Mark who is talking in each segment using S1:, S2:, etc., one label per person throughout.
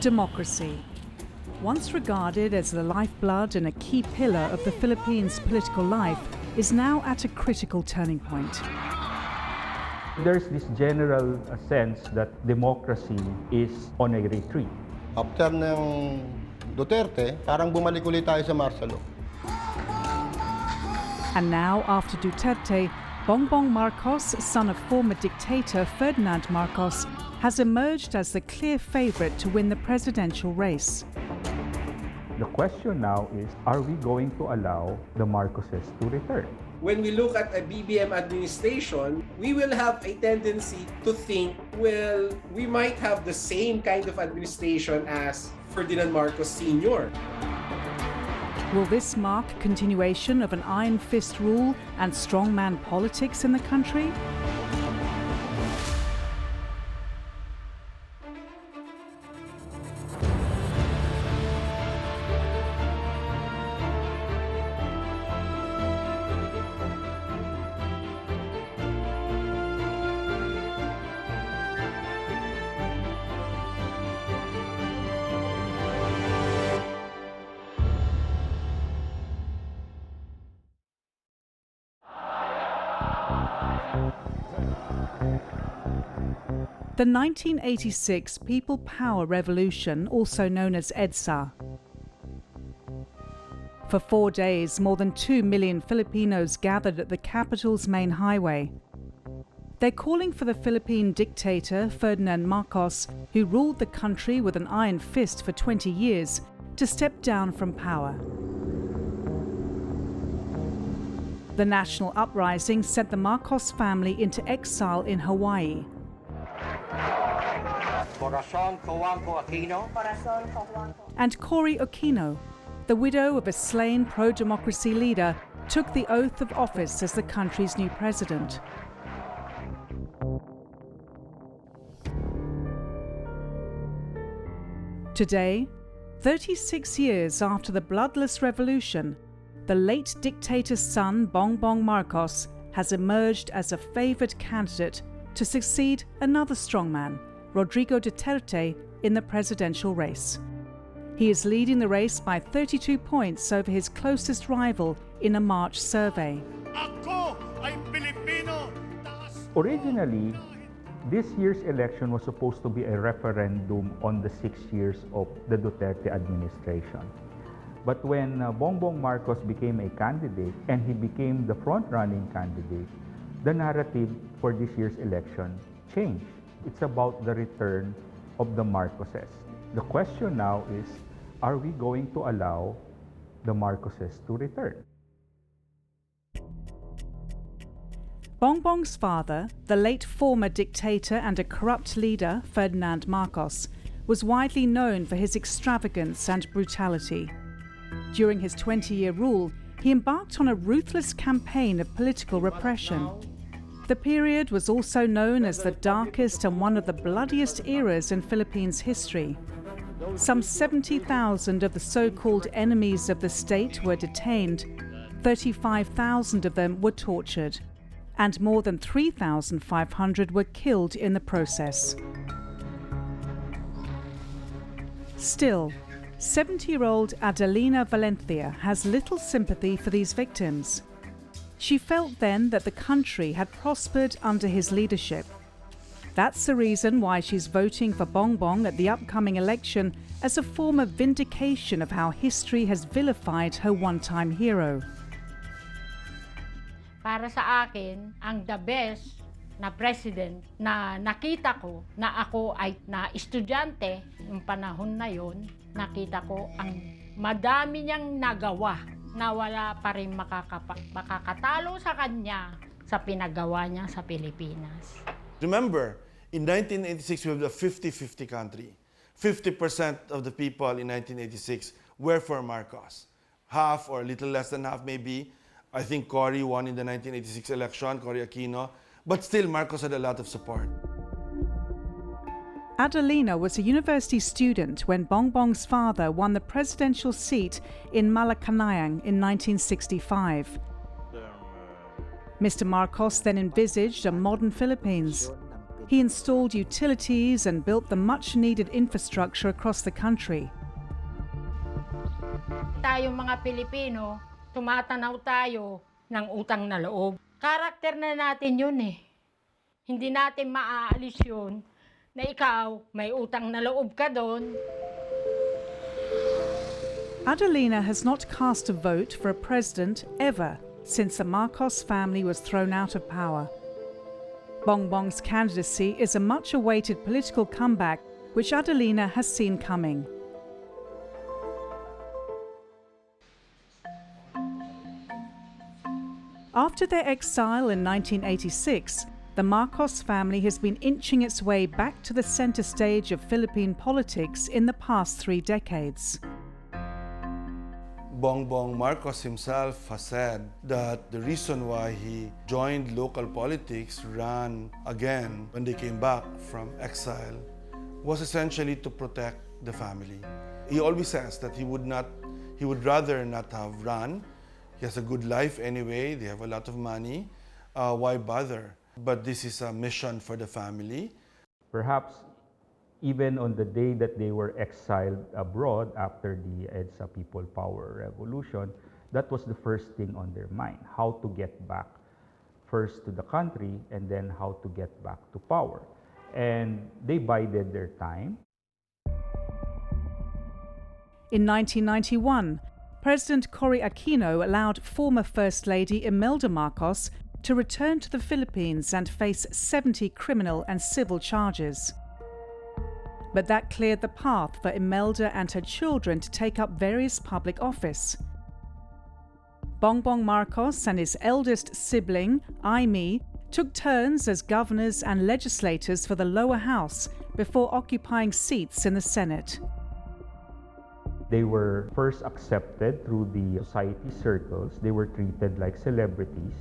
S1: Democracy. Once regarded as the lifeblood and a key pillar of the Philippines' political life, is now at a critical turning point.
S2: There's this general sense that democracy is on a retreat.
S3: After ng Duterte, parang bumalik ulit tayo sa martial law.
S1: And now, after Duterte, Bongbong Marcos, son of former dictator Ferdinand Marcos, has emerged as the clear favourite to win the presidential race.
S2: The question now is, are we going to allow the Marcoses to return?
S4: When we look at a BBM administration, we will have a tendency to think, well, we might have the same kind of administration as Ferdinand Marcos Sr.
S1: Will this mark continuation of an iron fist rule and strongman politics in the country? The 1986 People Power Revolution, also known as EDSA. For 4 days, more than 2 million Filipinos gathered at the capital's main highway. They're calling for the Philippine dictator Ferdinand Marcos, who ruled the country with an iron fist for 20 years, to step down from power. The national uprising sent the Marcos family into exile in Hawaii. And Cory Aquino, the widow of a slain pro-democracy leader, took the oath of office as the country's new president. Today, 36 years after the bloodless revolution, the late dictator's son, Bongbong Marcos, has emerged as a favoured candidate to succeed another strongman, Rodrigo Duterte, in the presidential race. He is leading the race by 32 points over his closest rival in a March survey.
S5: Ako ay Pilipino!
S2: Originally, this year's election was supposed to be a referendum on the 6 years of the Duterte administration. But when Bongbong Marcos became a candidate and he became the front-running candidate, the narrative for this year's election changed. It's about the return of the Marcoses. The question now is, are we going to allow the Marcoses to return?
S1: Bongbong's father, the late former dictator and a corrupt leader, Ferdinand Marcos, was widely known for his extravagance and brutality. During his 20-year rule, he embarked on a ruthless campaign of political repression. The period was also known as the darkest and one of the bloodiest eras in Philippines history. Some 70,000 of the so-called enemies of the state were detained, 35,000 of them were tortured, and more than 3,500 were killed in the process. Still, 70-year-old Adelina Valencia has little sympathy for these victims. She felt then that the country had prospered under his leadership. That's the reason why she's voting for Bongbong at the upcoming election as a form of vindication of how history has vilified her one-time hero.
S6: Para sa akin, ang the best na president na nakita ko na ako ay na estudyante ng panahon na yon, nakita ko ang madami niyang nagawa na wala pa rin makakatalo sa kanya sa pinagawa niya sa Pilipinas.
S5: Remember, in 1986 we have a 50-50 country. 50% of the people in 1986 were for Marcos. Half or a little less than half maybe. I think Cory won in the 1986 election, Cory Aquino. But still, Marcos had a lot of support.
S1: Adelina was a university student when Bongbong's father won the presidential seat in Malacanang in 1965. Mr. Marcos then envisaged a modern Philippines. He installed utilities and built the much-needed infrastructure across the country.
S6: Tayong mga Pilipino, tumatanaw tayo ng utang na loob. Karakter na natin yun eh. Hindi natin maaalis yun na ikaw may utang na loob ka doon.
S1: Adelina has not cast a vote for a president ever since the Marcos family was thrown out of power. Bongbong's candidacy is a much-awaited political comeback which Adelina has seen coming. After their exile in 1986, the Marcos family has been inching its way back to the center stage of Philippine politics in the past 3 decades.
S5: Bongbong Marcos himself has said that the reason why he joined local politics, ran again when they came back from exile, was essentially to protect the family. He always says that he would rather not have run. He has a good life anyway, they have a lot of money, why bother? But this is a mission for the family.
S2: Perhaps even on the day that they were exiled abroad after the EDSA People Power Revolution, that was the first thing on their mind, how to get back first to the country and then how to get back to power. And they bided their time.
S1: In 1991, President Cory Aquino allowed former First Lady Imelda Marcos to return to the Philippines and face 70 criminal and civil charges. But that cleared the path for Imelda and her children to take up various public office. Bongbong Marcos and his eldest sibling, Aimee, took turns as governors and legislators for the lower house before occupying seats in the Senate.
S2: They were first accepted through the society circles. They were treated like celebrities.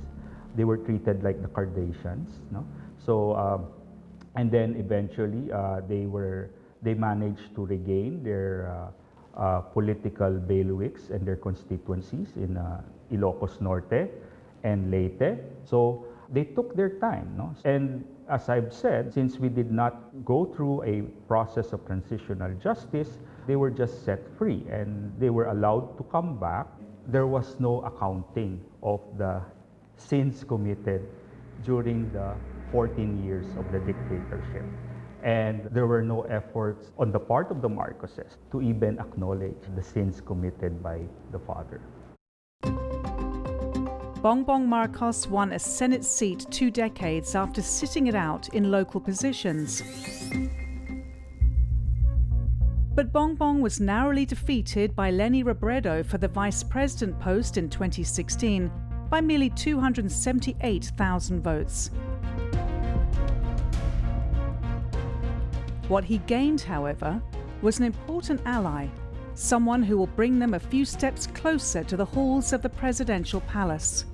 S2: They were treated like the Kardashians, no? So, and then eventually they managed to regain their political bailiwicks and their constituencies in Ilocos Norte and Leyte. So they took their time, no? And as I've said, since we did not go through a process of transitional justice, they were just set free and they were allowed to come back. There was no accounting of the sins committed during the 14 years of the dictatorship. And there were no efforts on the part of the Marcoses to even acknowledge the sins committed by the father.
S1: Bongbong Marcos won a Senate seat 2 decades after sitting it out in local positions. But Bongbong was narrowly defeated by Leni Robredo for the vice president post in 2016 by merely 278,000 votes. What he gained, however, was an important ally, someone who will bring them a few steps closer to the halls of the presidential palace.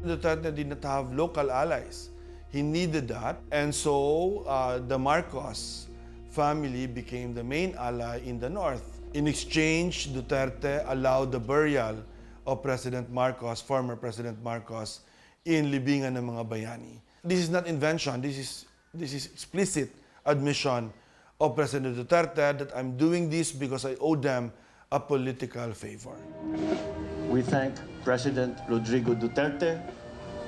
S5: Duterte did not have local allies. He needed that, and so the Marcos family became the main ally in the north. In exchange, Duterte allowed the burial of President Marcos, former President Marcos, in libingan ng mga bayani. This is not invention, this is explicit admission of President Duterte that I'm doing this because I owe them a political favor.
S7: We thank President Rodrigo Duterte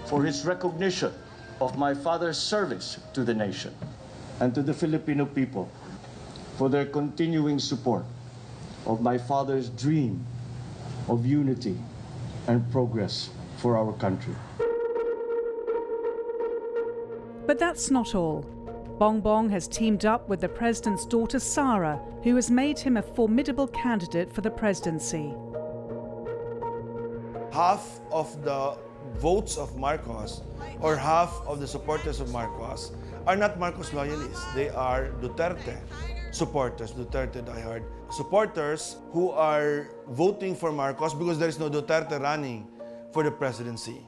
S7: for his recognition of my father's service to the nation and to the Filipino people for their continuing support of my father's dream of unity and progress for our country.
S1: But that's not all. Bongbong has teamed up with the president's daughter Sara, who has made him a formidable candidate for the presidency.
S5: Half of the votes of Marcos, or half of the supporters of Marcos, are not Marcos loyalists. They are Duterte supporters, Duterte diehard supporters who are voting for Marcos because there is no Duterte running for the presidency.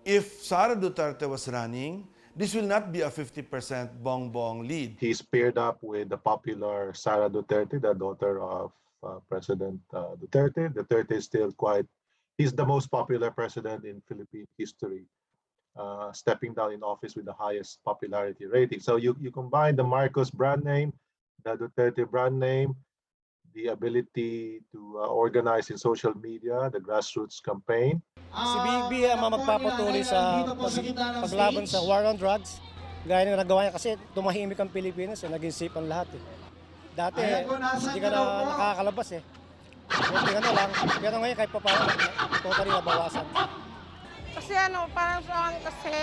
S5: If Sara Duterte was running, this will not be a 50% Bongbong lead.
S8: He's paired up with the popular Sara Duterte, the daughter of President Duterte. Duterte is still he's the most popular president in Philippine history. stepping down in office with the highest popularity rating. So you combine the Marcos brand name, the Duterte brand name, the ability to organize in social media, the grassroots campaign.
S9: Si BBM ang magpapatuloy sa paglaban sa war on drugs. Gaya na nagawa niya kasi tumahimik ang Pilipinas, naging safe ang lahat. Dati, hindi ka na nakakalabas Hindi ka na lang. Pero ngayon kahit pa paano, totally nabawasan.
S10: Kasi parang sa akin kasi,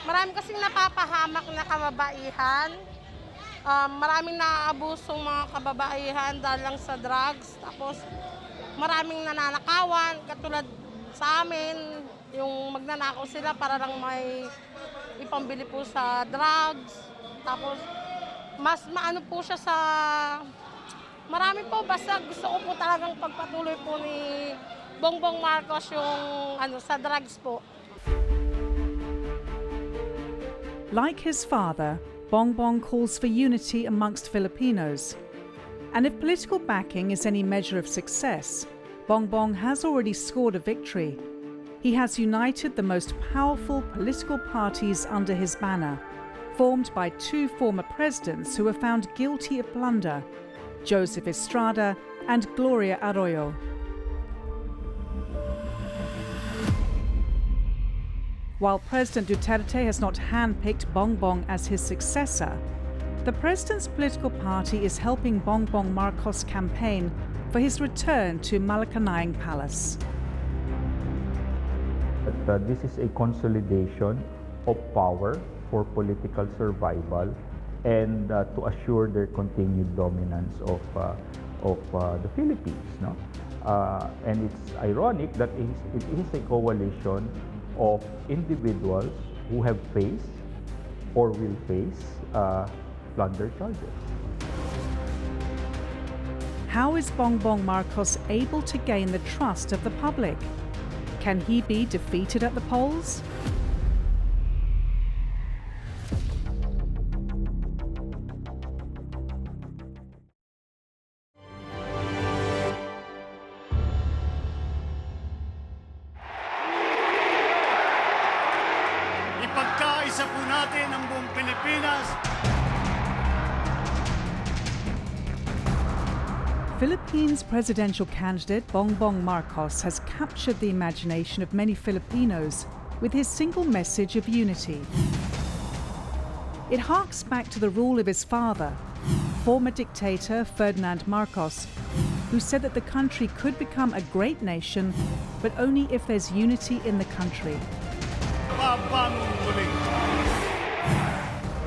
S10: marami kasing napapahamak na kababaihan. Maraming naaabusong mga kababaihan dahil lang sa drugs. Tapos maraming nananakawan, katulad sa amin, yung magnanakaw sila para lang may ipambili po sa drugs. Tapos mas maano po siya sa marami po, basta gusto ko po talagang pagpatuloy po ni Bongbong Marcos yung sa drugs po.
S1: Like his father, Bongbong calls for unity amongst Filipinos. And if political backing is any measure of success, Bongbong has already scored a victory. He has united the most powerful political parties under his banner, formed by two former presidents who were found guilty of plunder, Joseph Estrada and Gloria Arroyo. While President Duterte has not handpicked Bongbong as his successor, the president's political party is helping Bongbong Marcos campaign for his return to Malacanang Palace.
S2: This is a consolidation of power for political survival and to assure their continued dominance of the Philippines. No? And it's ironic that it is a coalition of individuals who have faced or will face plunder charges.
S1: How is Bongbong Marcos able to gain the trust of the public? Can he be defeated at the polls?
S9: Ipagkaisa po natin ang buong Pilipinas.
S1: Philippines presidential candidate Bongbong Marcos has captured the imagination of many Filipinos with his single message of unity. It harks back to the rule of his father, former dictator Ferdinand Marcos, who said that the country could become a great nation, but only if there's unity in the country.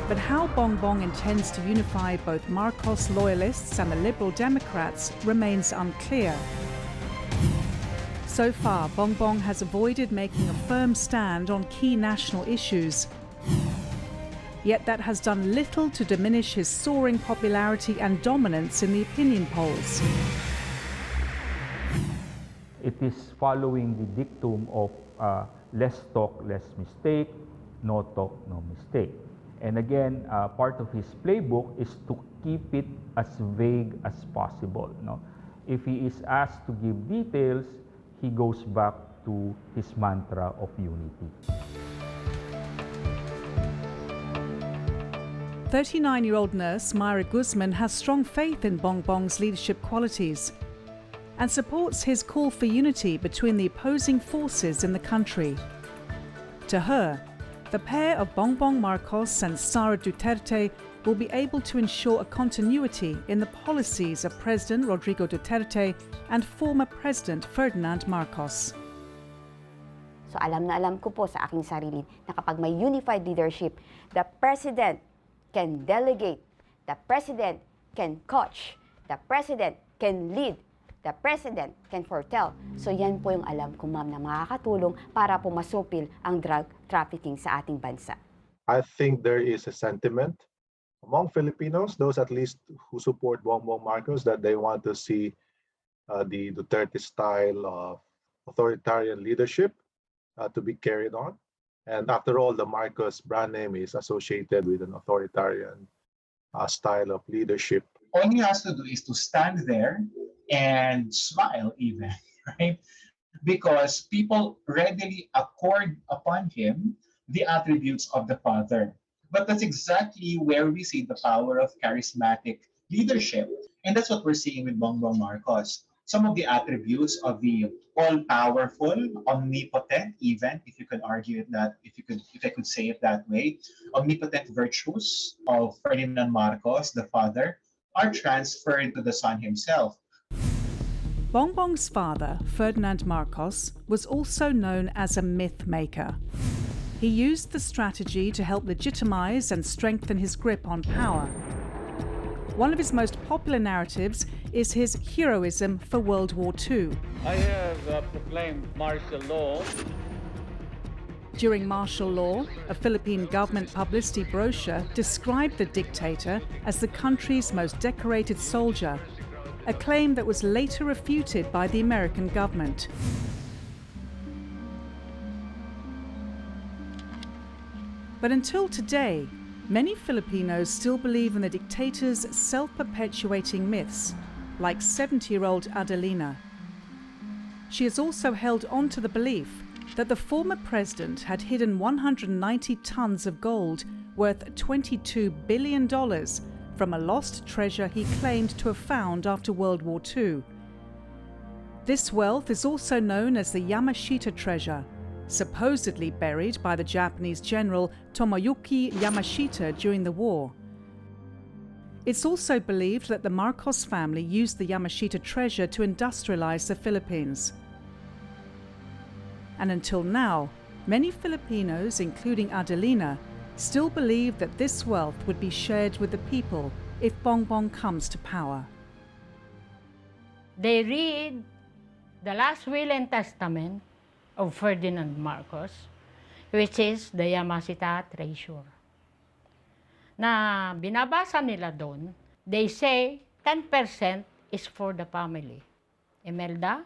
S1: But how Bongbong intends to unify both Marcos loyalists and the Liberal Democrats remains unclear. So far, Bongbong has avoided making a firm stand on key national issues. Yet that has done little to diminish his soaring popularity and dominance in the opinion polls.
S2: It is following the dictum of less talk, less mistake, no talk, no mistake. And again, part of his playbook is to keep it as vague as possible. No? If he is asked to give details, he goes back to his mantra of unity.
S1: 39-year-old nurse Myra Guzman has strong faith in Bongbong's leadership qualities and supports his call for unity between the opposing forces in the country. To her, the pair of Bongbong Marcos and Sara Duterte will be able to ensure a continuity in the policies of President Rodrigo Duterte and former President Ferdinand Marcos.
S11: So alam na alam ko po sa aking sarili na kapag may unified leadership, the President can delegate, the President can coach, the President can lead, the President can foretell. So yan po yung alam ko, ma'am, na makakatulong para po masupil ang drug trafficking sa ating bansa.
S8: I think there is a sentiment among Filipinos, those at least who support Bongbong Marcos, that they want to see the Duterte style of authoritarian leadership to be carried on. And after all, the Marcos brand name is associated with an authoritarian style of leadership.
S12: All he has to do is to stand there and smile even, right? because people readily accord upon him the attributes of the father. But that's exactly where we see the power of charismatic leadership. And that's what we're seeing with Bongbong Marcos. Some of the attributes of the all-powerful, omnipotent, even if you could argue it that, if I could say it that way, omnipotent virtues of Ferdinand Marcos, the father, are transferred to the son himself.
S1: Bongbong's father, Ferdinand Marcos, was also known as a myth maker. He used the strategy to help legitimize and strengthen his grip on power. One of his most popular narratives is his heroism for World War II.
S13: I have proclaimed martial law.
S1: During martial law, a Philippine government publicity brochure described the dictator as the country's most decorated soldier, a claim that was later refuted by the American government. But until today, many Filipinos still believe in the dictator's self-perpetuating myths, like 70-year-old Adelina. She has also held on to the belief that the former president had hidden 190 tons of gold worth $22 billion from a lost treasure he claimed to have found after World War II. This wealth is also known as the Yamashita treasure, supposedly buried by the Japanese general Tomoyuki Yamashita during the war. It's also believed that the Marcos family used the Yamashita treasure to industrialize the Philippines. And until now, many Filipinos, including Adelina, still believe that this wealth would be shared with the people if Bongbong comes to power.
S6: They read the last will and testament of Ferdinand Marcos, which is the Yamashita treasure. Na binabasa nila doon, they say 10% is for the family. Imelda,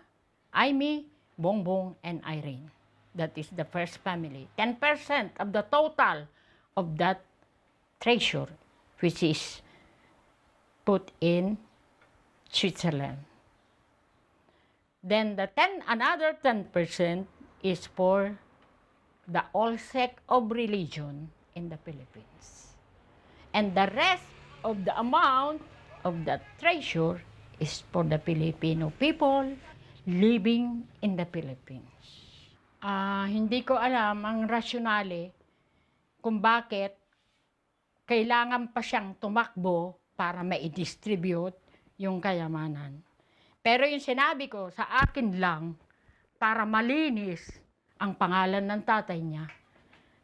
S6: Aimee, Bongbong, and Irene. That is the first family. 10% of the total of that treasure, which is put in Switzerland. Then another 10% is for the all sect of religion in the Philippines. And the rest of the amount of that treasure is for the Filipino people living in the Philippines. Hindi ko alam ang rasyonale kung bakit kailangan pa siyang tumakbo para ma-distribute yung kayamanan. Pero yung sinabi ko sa akin lang, para malinis ang pangalan ng tatay niya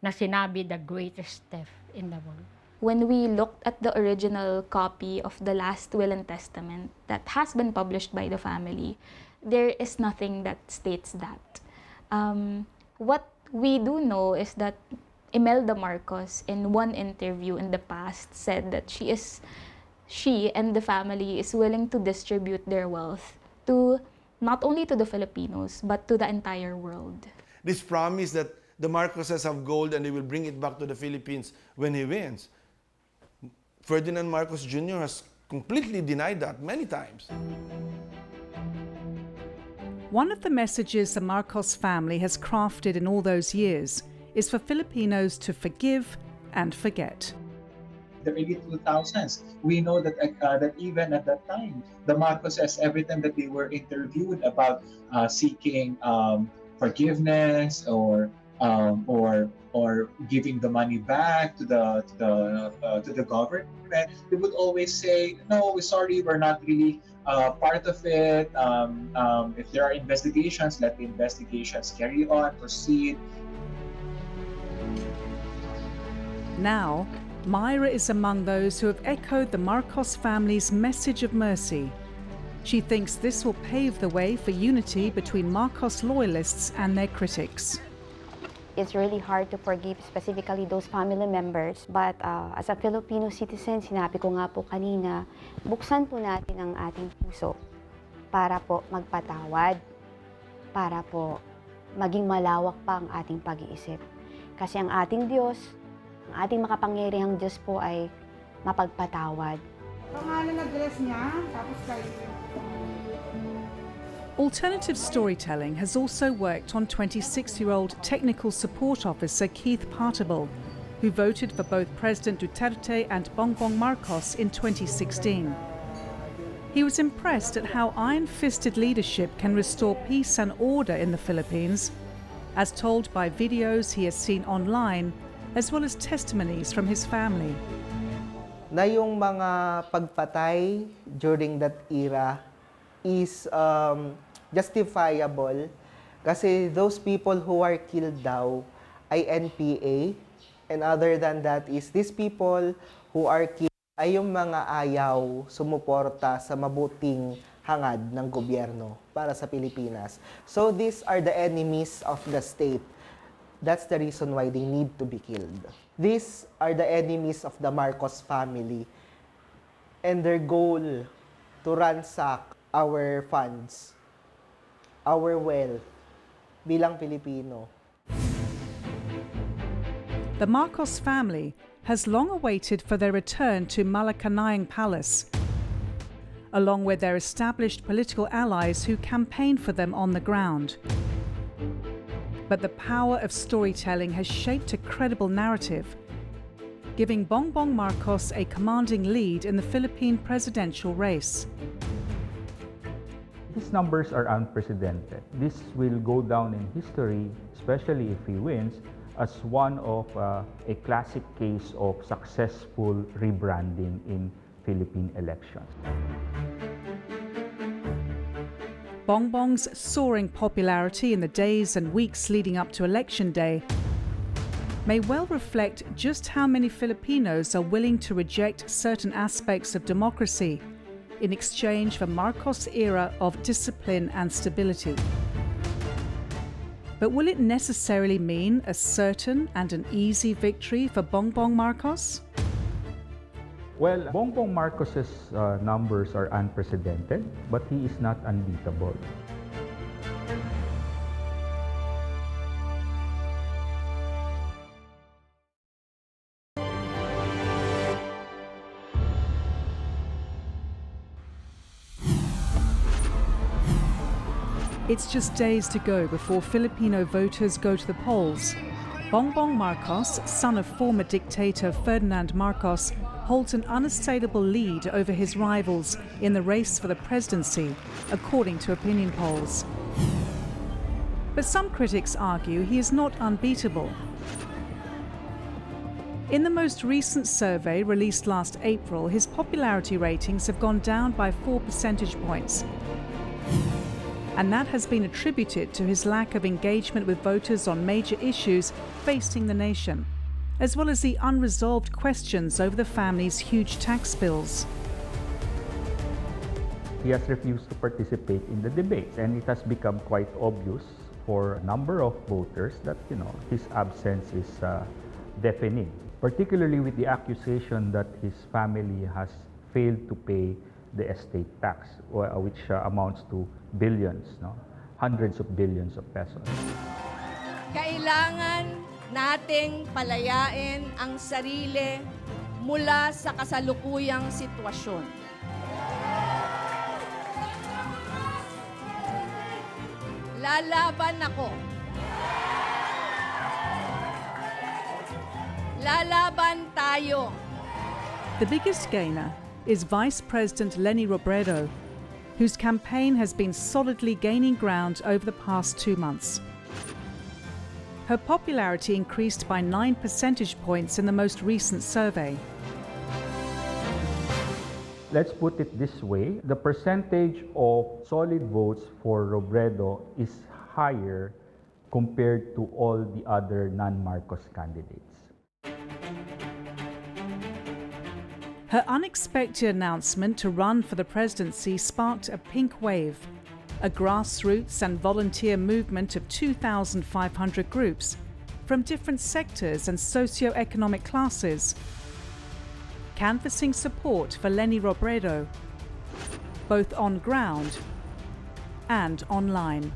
S6: na sinabi the greatest theft in the world.
S14: When we looked at the original copy of the last will and testament that has been published by the family, there is nothing that states that. What we do know is that Imelda Marcos, in one interview in the past, said that she and the family is willing to distribute their wealth to not only to the Filipinos, but to the entire world.
S5: This promise that the Marcoses have gold and they will bring it back to the Philippines when he wins. Ferdinand Marcos Jr. has completely denied that many times.
S1: One of the messages the Marcos family has crafted in all those years is for Filipinos to forgive and forget.
S12: The early 2000s, we know that that even at that time, the Marcoses, every time that they were interviewed about seeking forgiveness or giving the money back to the government, they would always say, "No, we're sorry, we're not really part of it. If there are investigations, let the investigations carry on, proceed."
S1: Now, Myra is among those who have echoed the Marcos family's message of mercy. She thinks this will pave the way for unity between Marcos loyalists and their critics.
S11: It's really hard to forgive specifically those family members. But as a Filipino citizen, sinabi ko nga po kanina, buksan po natin ang ating puso para po magpatawad, para po maging malawak pa ang ating pag-iisip. Kasi ang ating Diyos, ang ating makapangyarihang Diyos po ay mapagpatawad.
S10: Pangalan na dress niya, tapos kayo.
S1: Alternative storytelling has also worked on 26-year-old technical support officer Keith Partable, who voted for both President Duterte and Bongbong Marcos in 2016. He was impressed at how iron-fisted leadership can restore peace and order in the Philippines, as told by videos he has seen online, as well as testimonies from his family.
S15: Na yung mga pagpatay during that era is justifiable kasi those people who are killed daw ay NPA, and other than that is these people who are killed ay yung mga ayaw sumuporta sa mabuting hangad ng gobyerno para sa Pilipinas. So these are the enemies of the state. That's the reason why they need to be killed. These are the enemies of the Marcos family, and their goal to ransack our funds, our wealth, bilang Pilipino.
S1: The Marcos family has long awaited for their return to Malacanang Palace, along with their established political allies who campaign for them on the ground. But the power of storytelling has shaped a credible narrative, giving Bongbong Marcos a commanding lead in the Philippine presidential race.
S2: These numbers are unprecedented. This will go down in history, especially if he wins, as one of a classic case of successful rebranding in Philippine elections.
S1: Bongbong's soaring popularity in the days and weeks leading up to Election Day may well reflect just how many Filipinos are willing to reject certain aspects of democracy in exchange for Marcos' era of discipline and stability. But will it necessarily mean a certain and an easy victory for Bongbong Marcos?
S2: Well, Bongbong Marcos's numbers are unprecedented, but he is not unbeatable.
S1: It's just days to go before Filipino voters go to the polls. Bongbong Marcos, son of former dictator Ferdinand Marcos, holds an unassailable lead over his rivals in the race for the presidency, according to opinion polls. But some critics argue he is not unbeatable. In the most recent survey released last April, his popularity ratings have gone down by 4 percentage points. And that has been attributed to his lack of engagement with voters on major issues facing the nation, as well as the unresolved questions over the family's huge tax bills.
S2: He has refused to participate in the debates, and it has become quite obvious for a number of voters that, his absence is deafening, particularly with the accusation that his family has failed to pay the estate tax, which amounts to billions, hundreds of billions of pesos.
S16: Kailangan nating palayain ang sarili mula sa kasalukuyang sitwasyon. Lalaban ako. Lalaban tayo.
S1: The biggest gainer is Vice President Leni Robredo, whose campaign has been solidly gaining ground over the past 2 months. Her popularity increased by 9 percentage points in the most recent survey.
S2: Let's put it this way, the percentage of solid votes for Robredo is higher compared to all the other non-Marcos candidates.
S1: Her unexpected announcement to run for the presidency sparked a pink wave, a grassroots and volunteer movement of 2,500 groups from different sectors and socio-economic classes, canvassing support for Leni Robredo, both on ground and online.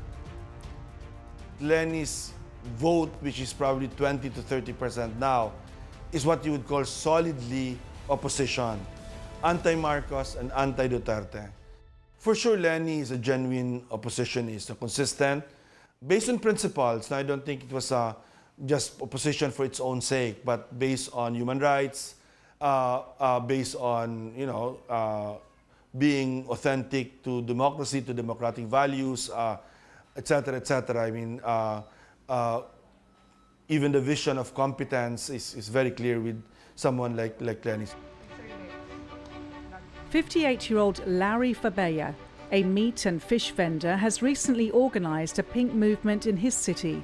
S5: Leni's vote, which is probably 20 to 30% now, is what you would call solidly opposition, anti-Marcos and anti-Duterte. For sure, Lenny is a genuine oppositionist, a consistent, based on principles. Now, I don't think it was just opposition for its own sake, but based on human rights, based on being authentic to democracy, to democratic values, etc., etc. I mean, even the vision of competence is very clear with someone like Lenny.
S1: 58-year-old Larry Fabeya, a meat and fish vendor, has recently organised a pink movement in his city.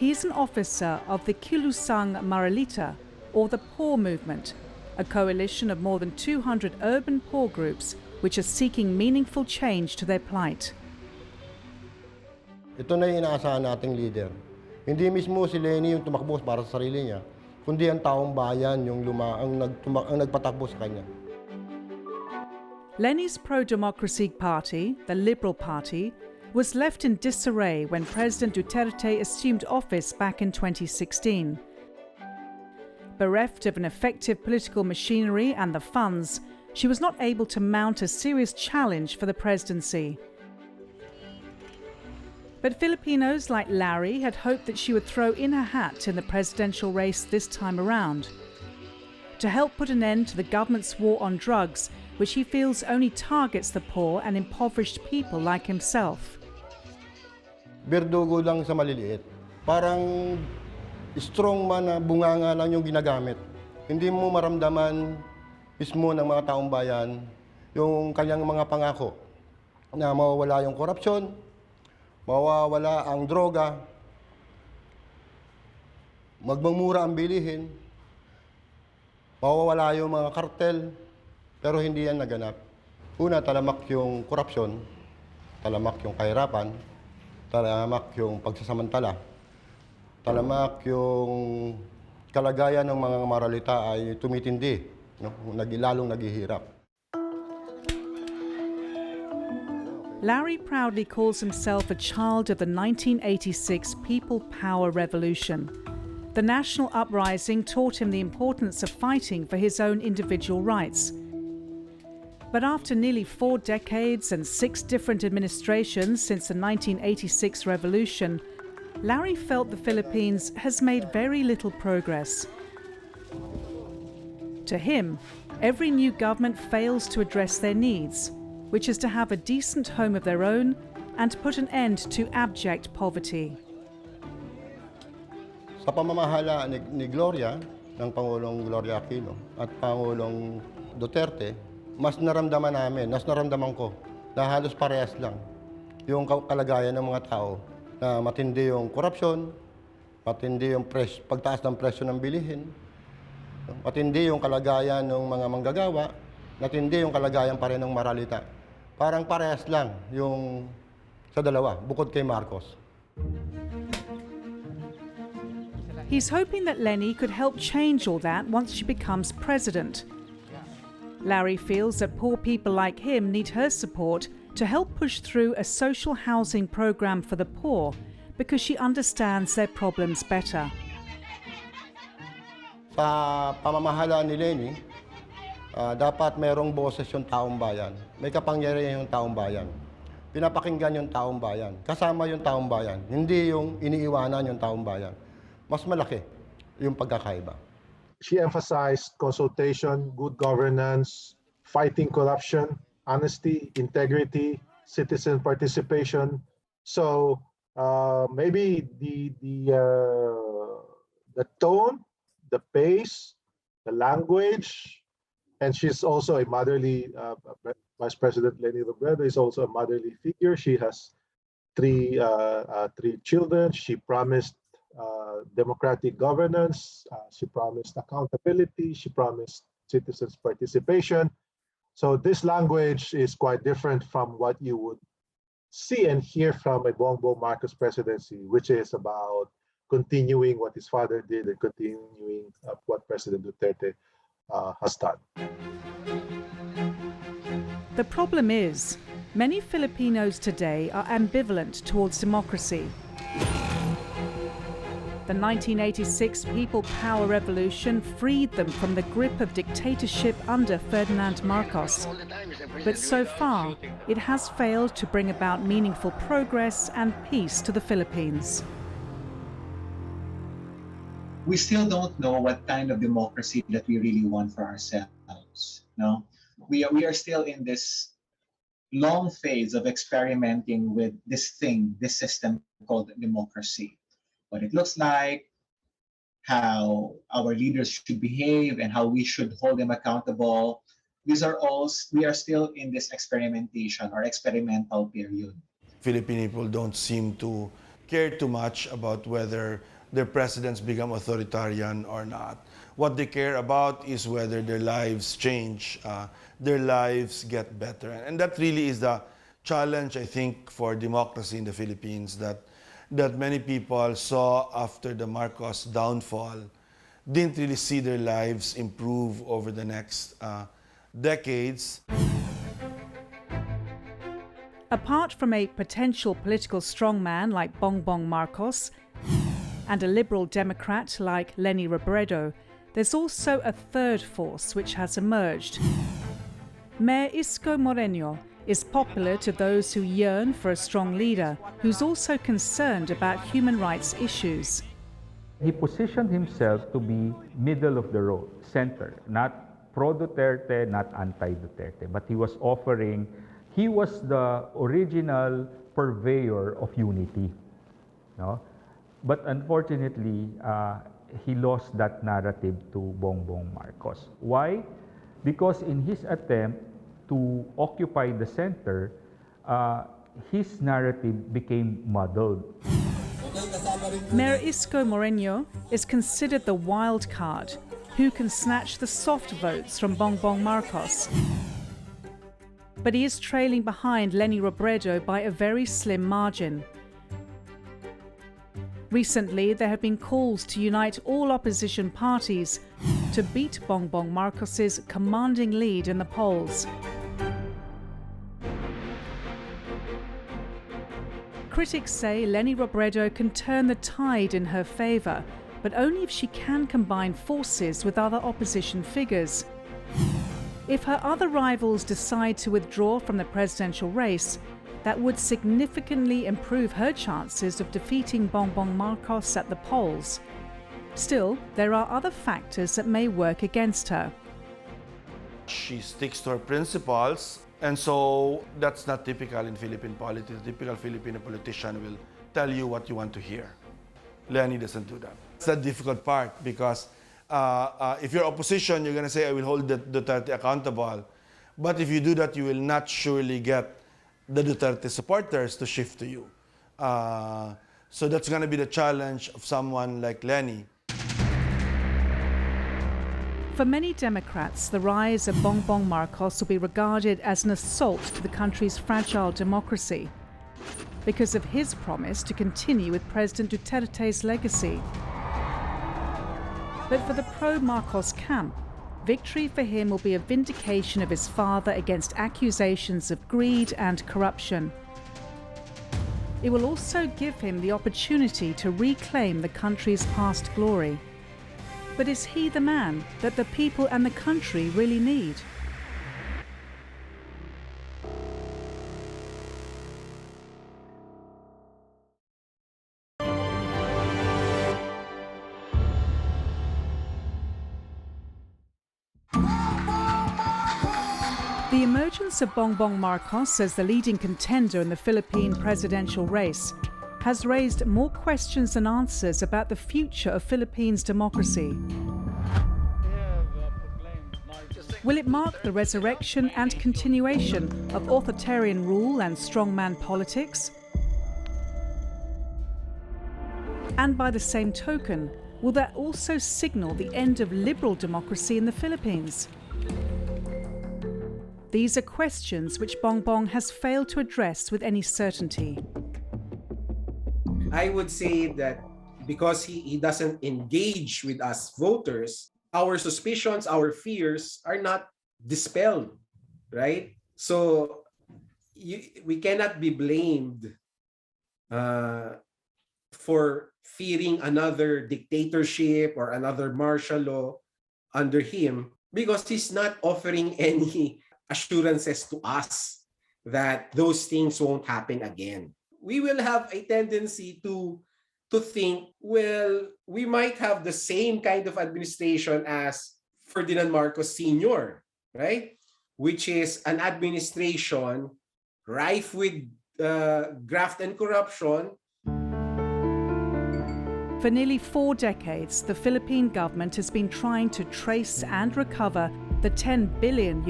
S1: He is an officer of the Kilusang Maralita, or the Poor Movement, a coalition of more than 200 urban poor groups which are seeking meaningful change to their plight.
S3: Ito na yung inaasahan nating leader. Hindi mismo si Lenny yung tumakbo para sa sarili niya, kundi ang taong bayan yung ang nagpatakbo sa kanya.
S1: Lenny's pro-democracy party, the Liberal Party, was left in disarray when President Duterte assumed office back in 2016. Bereft of an effective political machinery and the funds, she was not able to mount a serious challenge for the presidency. But Filipinos like Larry had hoped that she would throw in her hat in the presidential race this time around, to help put an end to the government's war on drugs, which he feels only targets the poor and impoverished people like himself.
S3: Berdugo lang sa maliliit. Parang strongman na bunganga lang yung ginagamit. Hindi mo maramdaman mismo ng mga taong bayan yung kanyang mga pangako na mawawala yung korupsyon, mawawala ang droga, magmamura ang bilihin, mawawala yung mga kartel, pero hindi yan naganap. Una, talamak yung korupsyon, talamak yung kahirapan, talamak yung pagsasamantala, talamak yung kalagayan ng mga maralita ay tumitindi, lalong naghihirap.
S1: Larry proudly calls himself a child of the 1986 People Power Revolution. The national uprising taught him the importance of fighting for his own individual rights. But after nearly 4 decades and 6 different administrations since the 1986 revolution, Larry felt the Philippines has made very little progress. To him, every new government fails to address their needs, which is to have a decent home of their own and put an end to abject poverty.
S3: Sa pamamahala ni Gloria, ng Pangulong Gloria Aquino at Pangulong Duterte, mas naramdaman ko na halos parehas lang yung kalagayan ng mga tao na matindi yung korupsyon, matindi yung pagtaas ng presyo ng bilihin, matindi yung kalagayan ng mga manggagawa, matindi yung kalagayan pa rin ng maralita. Parang parehas lang yung sa dalawa, bukod kay Marcos.
S1: He's hoping that Lenny could help change all that once she becomes president. Larry feels that poor people like him need her support to help push through a social housing program for the poor because she understands their problems better.
S3: Sa pamamahala ni Lenny, dapat merong boses yung taong bayan. May kapangyarihan yung taong bayan. Pinapakinggan yung taong bayan. Kasama yung taong bayan. Hindi yung iniiwanan yung taong bayan. Mas malaki yung pagkakaiba.
S8: She emphasized consultation, good governance, fighting corruption, honesty, integrity, citizen participation. So maybe the tone, the pace, the language, and she's also a motherly, Vice President Lenny Robredo is also a motherly figure. She has three children. She promised democratic governance. She promised accountability. She promised citizens' participation. So this language is quite different from what you would see and hear from a Bongbong Marcos presidency, which is about continuing what his father did and continuing what President Duterte has done.
S1: The problem is, many Filipinos today are ambivalent towards democracy. The 1986 People Power Revolution freed them from the grip of dictatorship under Ferdinand Marcos. But so far, it has failed to bring about meaningful progress and peace to the Philippines.
S12: We still don't know what kind of democracy that we really want for ourselves. No, we are still in this long phase of experimenting with this system called democracy. What it looks like, how our leaders should behave, and how we should hold them accountable. These are all, we are still in this experimentation or experimental period.
S5: Philippine people don't seem to care too much about whether their presidents become authoritarian or not. What they care about is whether their lives change, their lives get better. And that really is the challenge, I think, for democracy in the Philippines, that many people saw after the Marcos downfall, didn't really see their lives improve over the next decades.
S1: Apart from a potential political strongman like Bongbong Marcos and a liberal Democrat like Leni Robredo, there's also a third force which has emerged. Mayor Isko Moreno is popular to those who yearn for a strong leader who's also concerned about human rights issues.
S2: He positioned himself to be middle of the road, center, not pro-Duterte, not anti-Duterte, but he was the original purveyor of unity. No? But unfortunately, he lost that narrative to Bongbong Marcos. Why? Because in his attempt to occupy the center, his narrative became muddled.
S1: Mayor Isko Moreno is considered the wild card who can snatch the soft votes from Bongbong Marcos. But he is trailing behind Leni Robredo by a very slim margin. Recently, there have been calls to unite all opposition parties to beat Bongbong Marcos's commanding lead in the polls. Critics say Leni Robredo can turn the tide in her favour, but only if she can combine forces with other opposition figures. If her other rivals decide to withdraw from the presidential race, that would significantly improve her chances of defeating Bongbong Marcos at the polls. Still, there are other factors that may work against her.
S5: She sticks to her principles, and so that's not typical in Philippine politics. A typical Filipino politician will tell you what you want to hear. Leni doesn't do that. It's the difficult part because if you're opposition, you're going to say, I will hold Duterte accountable. But if you do that, you will not surely get the Duterte supporters to shift to you. So that's going to be the challenge of someone like Leni.
S1: For many Democrats, the rise of Bongbong Marcos will be regarded as an assault to the country's fragile democracy because of his promise to continue with President Duterte's legacy. But for the pro-Marcos camp, victory for him will be a vindication of his father against accusations of greed and corruption. It will also give him the opportunity to reclaim the country's past glory. But is he the man that the people and the country really need? The emergence of Bongbong Marcos as the leading contender in the Philippine presidential race has raised more questions than answers about the future of Philippines democracy. Will it mark the resurrection and continuation of authoritarian rule and strongman politics? And by the same token, will that also signal the end of liberal democracy in the Philippines? These are questions which Bongbong has failed to address with any certainty.
S4: I would say that because he doesn't engage with us voters, our suspicions, our fears are not dispelled, right? So we cannot be blamed for fearing another dictatorship or another martial law under him, because he's not offering any assurances to us that those things won't happen again. We will have a tendency to think, well, we might have the same kind of administration as Ferdinand Marcos Sr., right? Which is an administration rife with graft and corruption.
S1: For nearly 4 decades, the Philippine government has been trying to trace and recover the $10 billion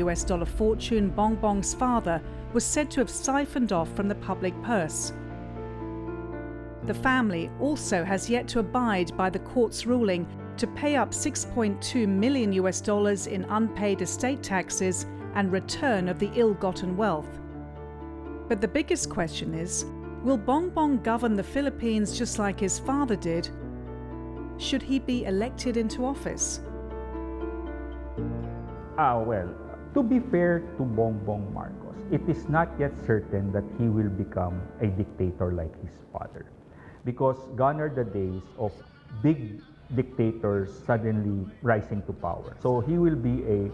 S1: fortune Bongbong's father was said to have siphoned off from the public purse. The family also has yet to abide by the court's ruling to pay up $6.2 million in unpaid estate taxes and return of the ill-gotten wealth. But the biggest question is, will Bongbong govern the Philippines just like his father did? Should he be elected into office?
S2: Well, to be fair to Bongbong Marcos, it is not yet certain that he will become a dictator like his father, because gone are the days of big dictators suddenly rising to power. So he will be a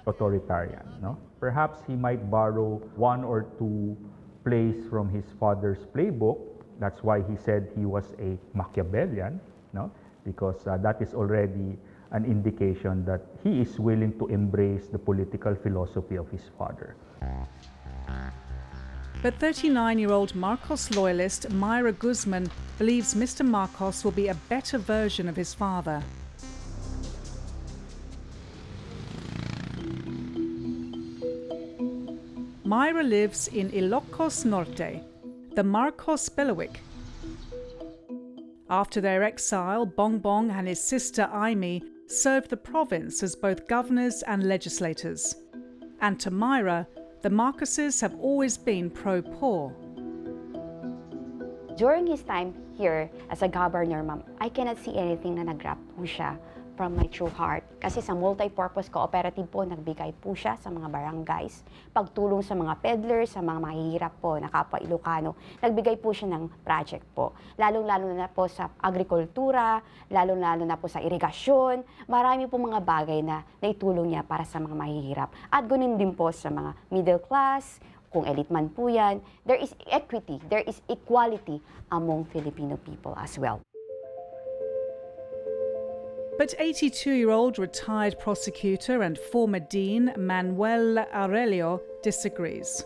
S2: authoritarian, no? Perhaps he might borrow 1 or 2 plays from his father's playbook. That's why he said he was a Machiavellian, no? Because that is already an indication that he is willing to embrace the political philosophy of his father.
S1: But 39-year-old Marcos loyalist Myra Guzman believes Mr. Marcos will be a better version of his father. Myra lives in Ilocos Norte, the Marcos Belowick. After their exile, Bongbong and his sister Aimee served the province as both governors and legislators. And to Myra, the Marcoses have always been pro-poor.
S11: During his time here as a governor, ma'am, I cannot see anything na nag-grab po siya from my true heart. Kasi sa multi-purpose cooperative po, nagbigay po siya sa mga barangays, pagtulong sa mga peddlers, sa mga mahihirap po na kapwa Ilocano. Nagbigay po siya ng project po. Lalong-lalo na po sa agrikultura, lalong-lalo na po sa irigasyon. Marami po mga bagay na naitulong niya para sa mga mahihirap. At ganun din po sa mga middle class, kung elite man po yan. There is equity, there is equality among Filipino people as well.
S1: But 82-year-old retired prosecutor and former dean Manuel Aurelio disagrees.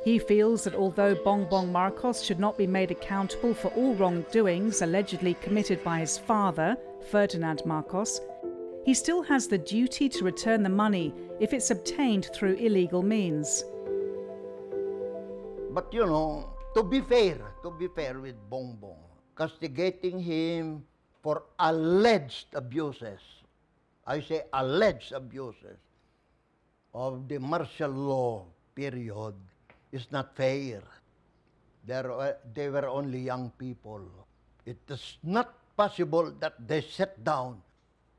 S1: He feels that although Bongbong Marcos should not be made accountable for all wrongdoings allegedly committed by his father, Ferdinand Marcos, he still has the duty to return the money if it's obtained through illegal means.
S17: But you know, to be fair with Bongbong, castigating him for alleged abuses, I say alleged abuses, of the martial law period is not fair. They were only young people. It is not possible that they sat down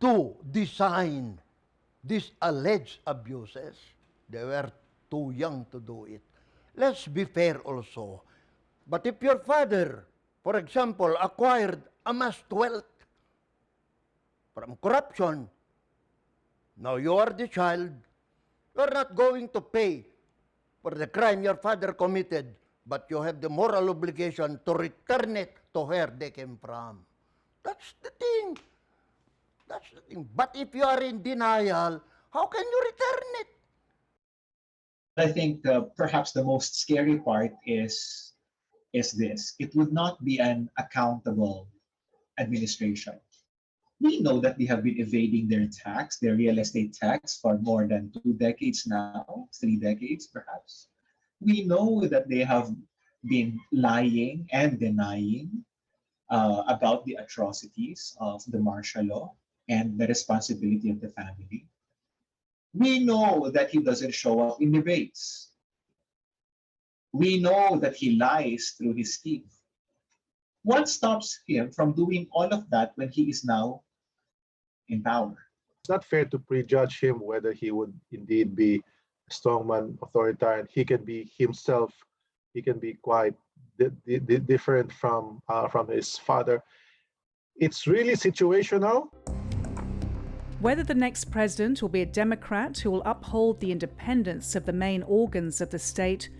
S17: to design these alleged abuses. They were too young to do it. Let's be fair also. But if your father, for example, acquired amassed wealth from corruption, now you are the child, you are not going to pay for the crime your father committed, but you have the moral obligation to return it to where they came from. That's the thing. That's the thing. But if you are in denial, how can you return it?
S12: I think perhaps the most scary part is this. It would not be an accountable administration. We know that they have been evading their tax, their real estate tax, for more than 2 decades now, 3 decades perhaps. We know that they have been lying and denying about the atrocities of the martial law and the responsibility of the family. We know that he doesn't show up in debates. We know that he lies through his teeth. What stops him from doing all of that when he is now in power?
S8: It's not fair to prejudge him whether he would indeed be a strongman, authoritarian. He can be himself. He can be quite different from his father. It's really situational.
S1: Whether the next president will be a Democrat who will uphold the independence of the main organs of the state,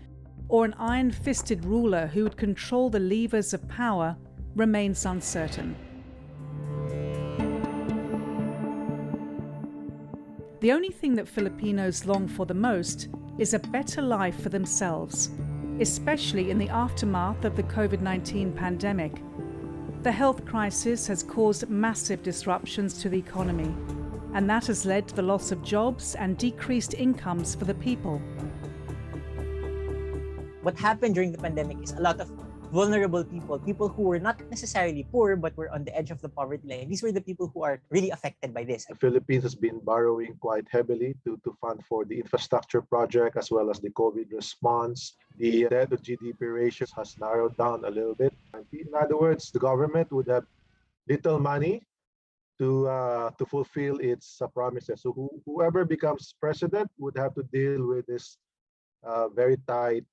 S1: or an iron-fisted ruler who would control the levers of power, remains uncertain. The only thing that Filipinos long for the most is a better life for themselves, especially in the aftermath of the COVID-19 pandemic. The health crisis has caused massive disruptions to the economy, and that has led to the loss of jobs and decreased incomes for the people.
S18: What happened during the pandemic is a lot of vulnerable people who were not necessarily poor but were on the edge of the poverty line. These were the people who are really affected by this.
S8: The Philippines has been borrowing quite heavily to fund for the infrastructure project as well as the COVID response. The debt to GDP ratio has narrowed down a little bit. In other words, the government would have little money to fulfill its promises. So whoever becomes president would have to deal with this very tight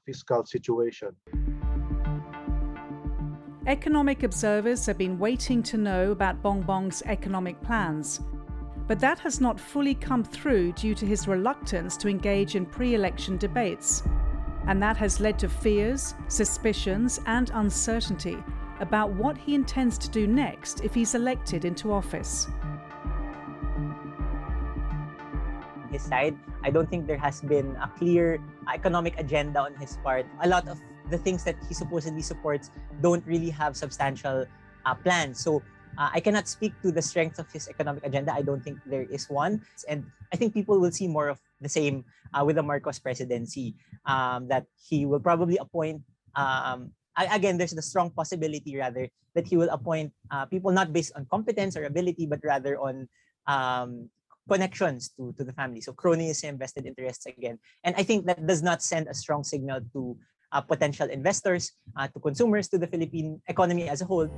S8: fiscal situation.
S1: Economic observers have been waiting to know about Bongbong's economic plans, but that has not fully come through due to his reluctance to engage in pre-election debates, and that has led to fears, suspicions, and uncertainty about what he intends to do next if he's elected into office.
S18: On his side, I don't think there has been a clear economic agenda on his part. A lot of the things that he supposedly supports don't really have substantial plans. So I cannot speak to the strength of his economic agenda. I don't think there is one. And I think people will see more of the same with the Marcos presidency, that he will probably appoint, again, there's the strong possibility rather that he will appoint people not based on competence or ability, but rather on connections to the family. So cronyism, vested interests again. And I think that does not send a strong signal to potential investors, to consumers, to the Philippine economy as a whole.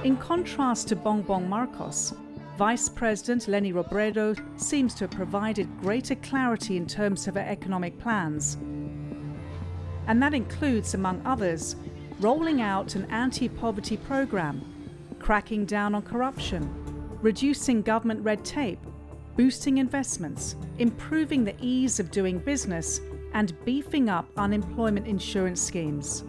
S1: In contrast to Bongbong Marcos, Vice President Leni Robredo seems to have provided greater clarity in terms of her economic plans. And that includes, among others, rolling out an anti-poverty program, cracking down on corruption, reducing government red tape, boosting investments, improving the ease of doing business, and beefing up unemployment insurance schemes.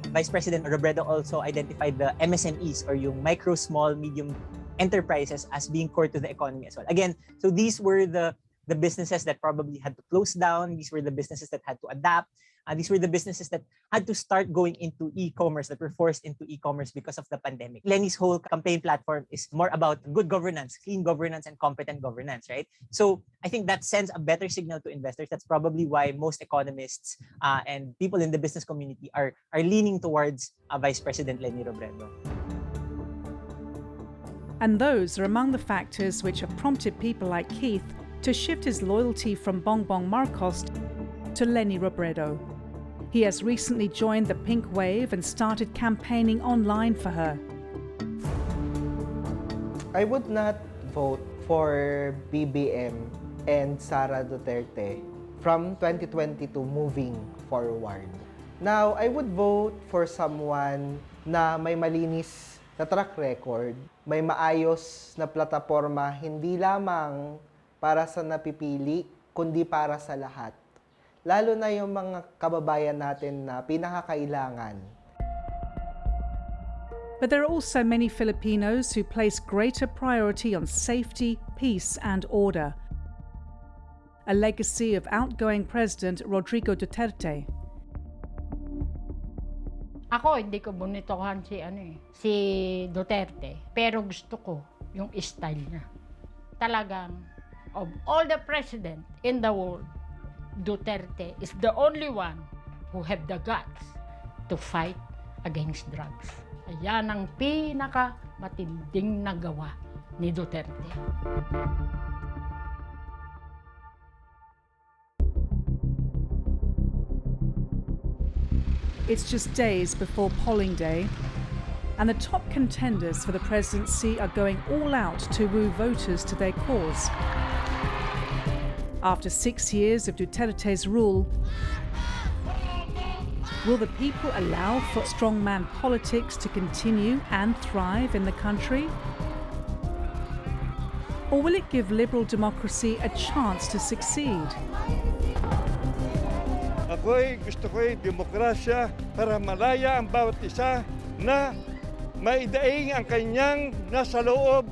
S18: Vice President Robredo also identified the MSMEs, or yung micro, small, medium enterprises, as being core to the economy as well. Again, so these were the businesses that probably had to close down. These were the businesses that had to adapt. These were the businesses that had to start going into e-commerce, that were forced into e-commerce because of the pandemic. Leni's whole campaign platform is more about good governance, clean governance, and competent governance, right? So I think that sends a better signal to investors. That's probably why most economists and people in the business community are leaning towards Vice President Leni Robredo.
S1: And those are among the factors which have prompted people like Keith to shift his loyalty from Bongbong Marcos to Leni Robredo. He has recently joined the Pink Wave and started campaigning online for her.
S15: I would not vote for BBM and Sara Duterte from 2022 moving forward. Now, I would vote for someone na may malinis na track record, may maayos na plataforma, hindi lamang para sa napipili, kundi para sa lahat. Lalo na yung mga kababayan natin na pinakakailangan.
S1: But there are also many Filipinos who place greater priority on safety, peace, and order. A legacy of outgoing President Rodrigo Duterte.
S6: Ako, hindi ko bonitohan si Duterte. Pero gusto ko yung style niya. Talagang, of all the president in the world, Duterte is the only one who have the guts to fight against drugs. Ayan ang pinaka-matinding nagawa ni Duterte.
S1: It's just days before polling day, and the top contenders for the presidency are going all out to woo voters to their cause. After 6 years of Duterte's rule, will the people allow for strongman politics to continue and thrive in the country? Or will it give liberal democracy a chance to succeed?
S19: Gusto ko'y demokrasya para malaya ang bawat isa na maidaing ang kanyang nasa loob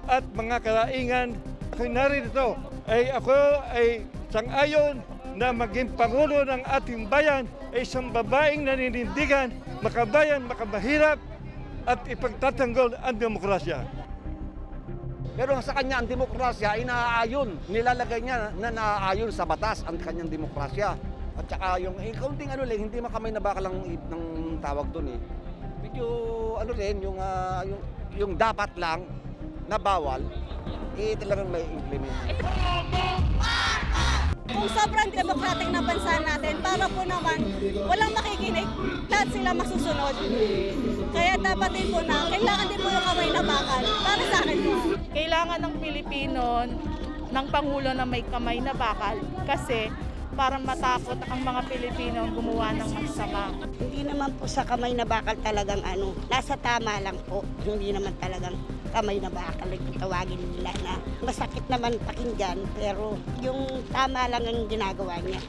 S19: at mga kalaingan. Ako'y narito ako ay sang-ayon na maging Pangulo ng ating bayan ay isang babaeng naninindigan, makabayan, makamahirap at ipagtatanggol ang demokrasya.
S20: Pero sa kanya ang demokrasya ay naaayon. Nilalagay niya na naaayon sa batas ang kanyang demokrasya. At saka yung kaunting hindi makamay na baka lang ng tawag doon eh. Medyo rin, yung dapat lang na bawal, talagang may implement.
S21: Kung sobrang democratic na bansa natin, para po naman walang makikinig, lahat sila masusunod. Kaya dapat din po kailangan din po yung kamay na bakal. Para sa akin po.
S10: Kailangan ng Pilipino ng Pangulo na may kamay na bakal kasi para matakot ang mga Pilipino ang gumawa ng masama.
S22: Hindi naman po sa kamay na bakal talagang nasa tama lang po. Hindi naman talagang kamay na bakal ang tawagin nila na masakit naman pakinggan pero yung tama lang ang ginagawa niya.